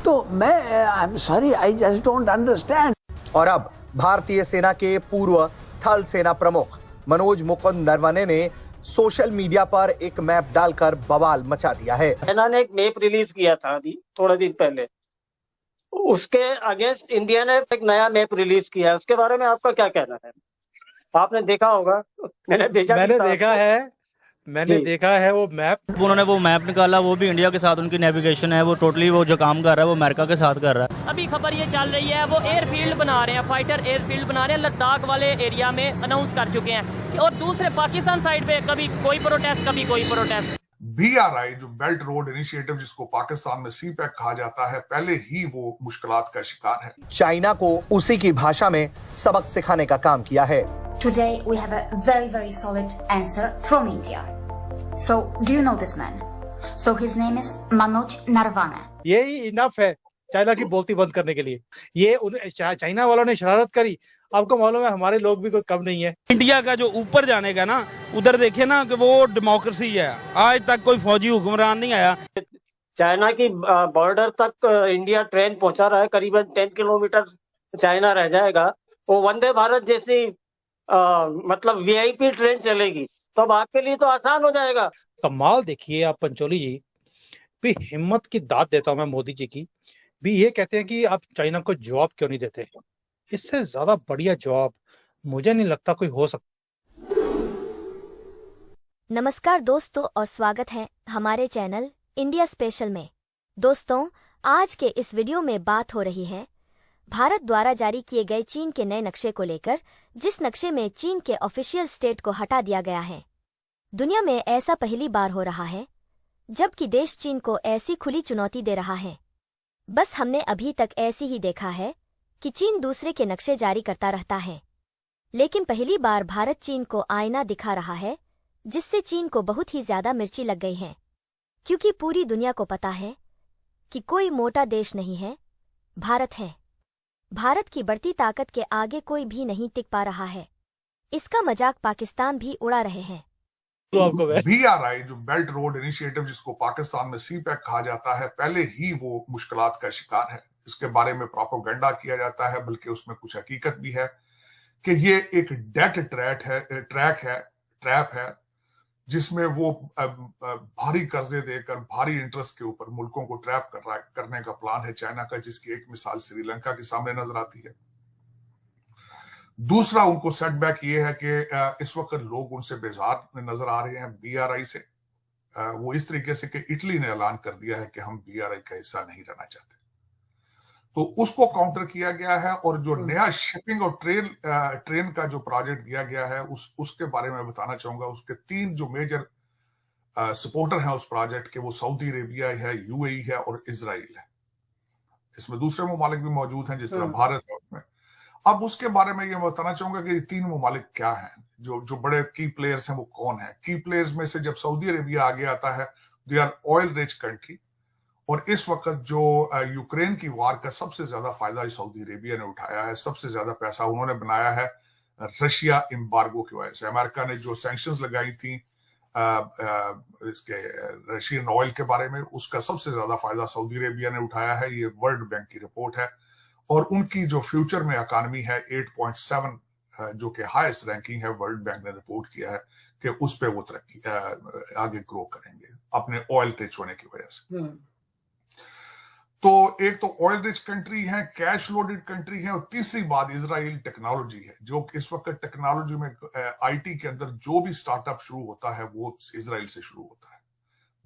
तो मैं I am sorry, I just don't understand. और अब भारतीय सेना के पूर्व थल सेना प्रमुख मनोज मुकुंद नरवणे ने सोशल मीडिया पर एक मैप डालकर बवाल मचा दिया है। सेना ने एक मैप रिलीज किया था अभी थोड़े दिन पहले, उसके अगेंस्ट इंडिया ने एक नया मैप रिलीज किया है। उसके बारे में आपका क्या कहना है? आपने देखा होगा, मैंने देखा है वो मैप। उन्होंने वो मैप निकाला, वो भी इंडिया के साथ उनकी नेविगेशन है, वो टोटली वो जो काम कर रहा है वो अमेरिका के साथ कर रहा है। अभी खबर ये चल रही है वो एयरफील्ड बना रहे हैं, फाइटर एयरफील्ड बना रहे हैं लद्दाख वाले एरिया में, अनाउंस कर चुके हैं। और दूसरे पाकिस्तान साइड पे कभी कोई प्रोटेस्ट कभी कोई प्रोटेस्ट। BRI जो बेल्ट रोड इनिशिएटिव जिसको पाकिस्तान में CPEC कहा जाता है, पहले ही वो मुश्किलात का शिकार है। चाइना को उसी की भाषा में सबक सिखाने का काम किया है। Today we have a very solid answer from India. So do you know this man? So his name is Manoj Narvane. यही इनफ है चाइना की बोलती बंद करने के लिए। ये चाइना वालों ने शरारत करी, आपको मालूम है हमारे लोग भी कोई कम नहीं है। इंडिया का जो ऊपर जाने का ना, उधर देखे ना कि वो डेमोक्रेसी है, आज तक कोई फौजी हुक्मरान नहीं आया। चाइना की बॉर्डर तक इंडिया ट्रेन पहुंचा रहा है, करीबन 10 किलोमीटर चाइना रह जाएगा। वो वंदे भारत जैसी मतलब VIP ट्रेन चलेगी, तो अब आपके लिए तो आसान हो जाएगा। कमाल देखिए आप पंचोली जी, भी हिम्मत की दाद देता हूं मैं मोदी जी की। भी ये कहते हैं कि आप चाइना को जवाब क्यों नहीं देते। इससे ज्यादा बढ़िया जवाब मुझे नहीं लगता कोई हो सकता। नमस्कार दोस्तों और स्वागत है हमारे चैनल इंडिया स्पेशल में। दोस्तों, आज के इस वीडियो में बात हो रही है भारत द्वारा जारी किए गए चीन के नए नक्शे को लेकर, जिस नक्शे में चीन के ऑफिशियल स्टेट को हटा दिया गया है। दुनिया में ऐसा पहली बार हो रहा है जबकि देश चीन को ऐसी खुली चुनौती दे रहा है। बस हमने अभी तक ऐसी ही देखा है कि चीन दूसरे के नक्शे जारी करता रहता है, लेकिन पहली बार भारत चीन को आईना दिखा रहा है, जिससे चीन को बहुत ही ज्यादा मिर्ची लग गई है। क्योंकि पूरी दुनिया को पता है कि कोई मोटा देश नहीं है, भारत है। भारत की बढ़ती ताकत के आगे कोई भी नहीं टिक पा रहा है। इसका मजाक पाकिस्तान भी उड़ा रहे हैं। BRI जो बेल्ट रोड इनिशिएटिव जिसको पाकिस्तान में CPEC कहा जाता है, पहले ही वो मुश्किलात का शिकार है। इसके बारे में प्रोपेगेंडा किया जाता है, बल्कि उसमें कुछ हकीकत भी है कि ये एक डेट ट्रैप है जिसमें वो भारी कर्जे देकर भारी इंटरेस्ट के ऊपर मुल्कों को ट्रैप करने का प्लान है चाइना का, जिसकी एक मिसाल श्रीलंका के सामने नजर आती है। दूसरा उनको सेटबैक ये है कि इस वक्त लोग उनसे बेजार नजर आ रहे हैं BRI से। वो इस तरीके से कि इटली ने ऐलान कर दिया है कि हम BRI का हिस्सा नहीं रहना चाहते, तो उसको काउंटर किया गया है। और जो नया शिपिंग और ट्रेन का जो प्रोजेक्ट दिया गया है उसके बारे में बताना चाहूंगा। उसके 3 जो मेजर सपोर्टर हैं उस प्रोजेक्ट के, वो सऊदी अरेबिया है, UAE है और इजराइल है। इसमें दूसरे ममालिक भी मौजूद हैं जिस तरह भारत है उसमें। अब उसके बारे में ये बताना चाहूंगा कि ये 3 ममालिक क्या हैं, जो बड़े की प्लेयर्स हैं वो कौन है। की प्लेयर्स में से जब सऊदी अरेबिया आगे आता है, they are oil rich country, और इस वक्त जो यूक्रेन की वार का सबसे ज्यादा फायदा सऊदी अरेबिया ने उठाया है। सबसे ज्यादा पैसा उन्होंने बनाया है रशिया एम्बार्गो की वजह से। अमेरिका ने जो सैंक्शंस लगाई थी इसके रशियन ऑयल के बारे में, उसका सबसे ज्यादा फायदा सऊदी अरेबिया ने उठाया है। ये वर्ल्ड बैंक की रिपोर्ट है। और उनकी जो फ्यूचर में इकॉनमी है 8.7, जो कि हाईएस्ट रैंकिंग है, वर्ल्ड बैंक ने रिपोर्ट किया है कि उस पे वो तरक्की आगे ग्रो करेंगे अपने ऑयल रिच होने की वजह से। तो एक तो ऑयल रिच कंट्री है, कैश लोडेड कंट्री है, और तीसरी बात इजराइल टेक्नोलॉजी है। जो इस वक्त टेक्नोलॉजी में IT के अंदर जो भी स्टार्टअप शुरू होता है वो इजराइल से शुरू होता है।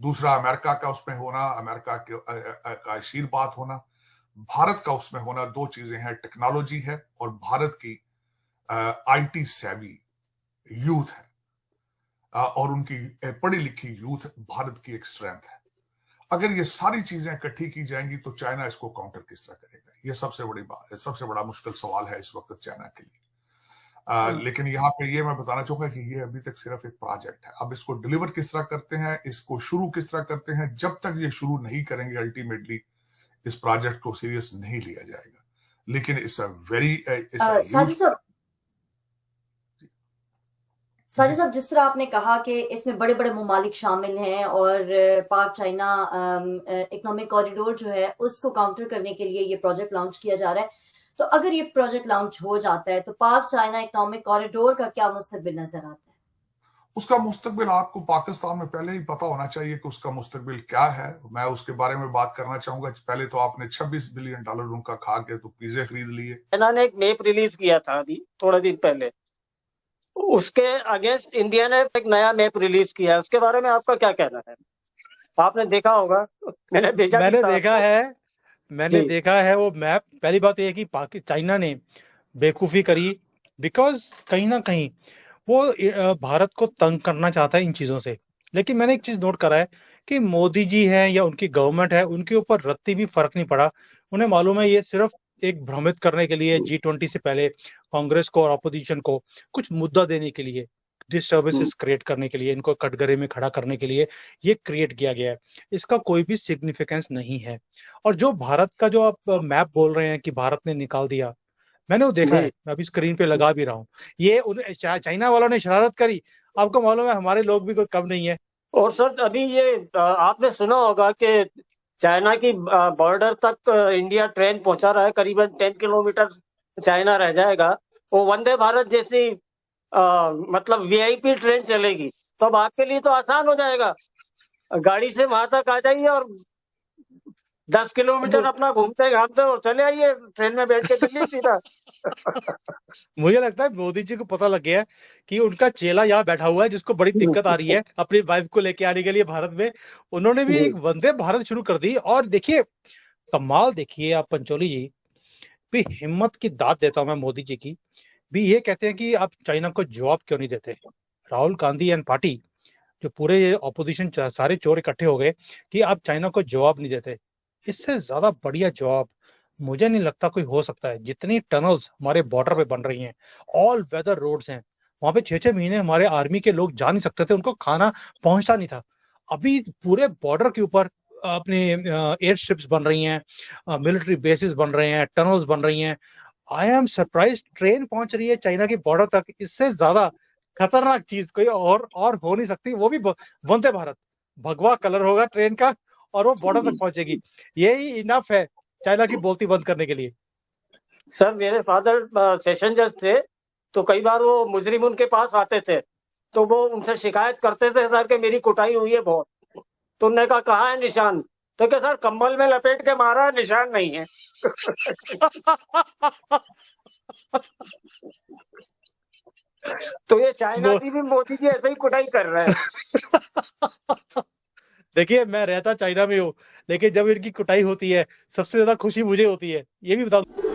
दूसरा अमेरिका का उसमें होना, अमेरिका का आशीर्वाद होना, भारत का उसमें होना। 2 चीजें हैं, टेक्नोलॉजी है और भारत की IT सेवी यूथ है, और उनकी पढ़ी लिखी यूथ भारत की एक स्ट्रेंथ है। अगर ये सारी चीजें इकट्ठी की जाएंगी तो चाइना इसको काउंटर किस तरह करेगा, ये सबसे बड़ी बात है, सबसे बड़ा मुश्किल सवाल है इस वक्त चाइना के लिए। लेकिन यहाँ पे ये मैं बताना चाहूंगा कि ये अभी तक सिर्फ एक प्रोजेक्ट है। अब इसको डिलीवर किस तरह करते हैं, इसको शुरू किस तरह करते हैं, जब तक ये शुरू नहीं करेंगे अल्टीमेटली इस प्रोजेक्ट को सीरियस नहीं लिया जाएगा। लेकिन इट्स अ वेरी साजिद साहब, जिस तरह आपने कहा कि इसमें बड़े बड़े ममालिक शामिल हैं और पाक चाइना इकोनॉमिक कॉरिडोर जो है उसको काउंटर करने के लिए ये प्रोजेक्ट लॉन्च किया जा रहा है, तो अगर ये प्रोजेक्ट लॉन्च हो जाता है तो पाक चाइना इकोनॉमिक कॉरिडोर का क्या मुस्तकबिल नजर आता है? उसका मुस्तकबिल आपको पाकिस्तान में पहले ही पता होना चाहिए कि उसका मुस्तकबिल क्या है। मैं उसके बारे में बात करना चाहूंगा। पहले तो आपने $26 बिलियन उनका खा के तो पिज्जे खरीद लिए। चाइना ने एक मैप रिलीज किया था अभी थोड़े दिन पहले, उसके अगेंस्ट इंडिया ने एक नया मैप रिलीज किया है। उसके बारे में आपका क्या कहना है? आपने देखा होगा, मैंने देखा है वो मैप। पहली बात यह है कि चाइना ने बेवकूफी करी, बिकॉज कहीं ना कहीं वो भारत को तंग करना चाहता है इन चीजों से। लेकिन मैंने एक चीज नोट करा है कि मोदी जी है या उनकी गवर्नमेंट है, उनके ऊपर रत्ती भी फर्क नहीं पड़ा। उन्हें मालूम है ये सिर्फ एक भ्रमित करने के लिए, G20 से पहले कांग्रेस को और अपोजिशन को कुछ मुद्दा देने के लिए, डिस्टर्बेंसेस क्रिएट करने के लिए, इनको कटघरे में खड़ा करने के लिए ये क्रिएट किया गया है। इसका कोई भी सिग्निफिकेंस नहीं है। और जो भारत का जो आप मैप बोल रहे हैं कि भारत ने निकाल दिया, मैंने वो देखा है, मैं अभी स्क्रीन पे लगा भी रहा हूँ। ये चाइना वालों ने शरारत करी, आपको मालूम है हमारे लोग भी कोई कम नहीं है। और सर अभी ये आपने सुना होगा कि चाइना की बॉर्डर तक इंडिया ट्रेन पहुंचा रहा है, करीबन 10 किलोमीटर चाइना रह जाएगा। वो वंदे भारत जैसी मतलब VIP ट्रेन चलेगी, तो अब आपके लिए तो आसान हो जाएगा। गाड़ी से वहां तक आ जाइए और 10 किलोमीटर अपना घूमते घामते और चले आइए ट्रेन में बैठ के दिल्ली सीधा। मुझे लगता है मोदी जी को पता लग गया है कि उनका चेला यहाँ बैठा हुआ है जिसको बड़ी दिक्कत आ रही है अपनी वाइफ को लेके आने के लिए भारत में। उन्होंने भी एक वंदे भारत शुरू कर दी। और देखिए कमाल, देखिए आप पंचोली जी भी, हिम्मत की दाद देता हूं मैं मोदी जी की भी। ये कहते हैं कि आप चाइना को जवाब क्यों नहीं देते। राहुल गांधी एंड पार्टी, जो पूरे ऑपोजिशन सारे चोर इकट्ठे हो गए कि आप चाइना को जवाब नहीं देते। इससे ज्यादा बढ़िया जवाब मुझे नहीं लगता कोई हो सकता है। जितनी टनल्स हमारे बॉर्डर पे बन रही हैं, ऑल वेदर रोड्स हैं, वहां पे 6-6 महीने हमारे आर्मी के लोग जा नहीं सकते थे, उनको खाना पहुंचता नहीं था। अभी पूरे बॉर्डर के ऊपर अपने एयर स्ट्रिप्स बन रही हैं, मिलिट्री बेसिस बन रहे हैं, टनल्स बन रही हैं। आई एम सरप्राइज, ट्रेन पहुंच रही है चाइना की बॉर्डर तक। इससे ज्यादा खतरनाक चीज कोई और हो नहीं सकती। वो भी वंदे भारत, भगवा कलर होगा ट्रेन का और वो बॉर्डर तक पहुंचेगी। यही इनफ है चाइना की बोलती बंद करने के लिए। सर मेरे फादर सेशन जज थे, तो कई बार वो मुजरिम उनके पास आते थे, तो वो उनसे शिकायत करते थे सर कि मेरी कुटाई हुई है बहुत। तो उन्होंने कहा कहाँ है निशान? तो क्या सर कंबल में लपेट के मारा, निशान नहीं है। तो ये चाइना की भी मोदी जी ऐसे ही कुटाई कर रहे हैं। देखिए मैं रहता चाइना में हूँ, लेकिन जब इनकी कुटाई होती है सबसे ज्यादा खुशी मुझे होती है, ये भी बता दूं।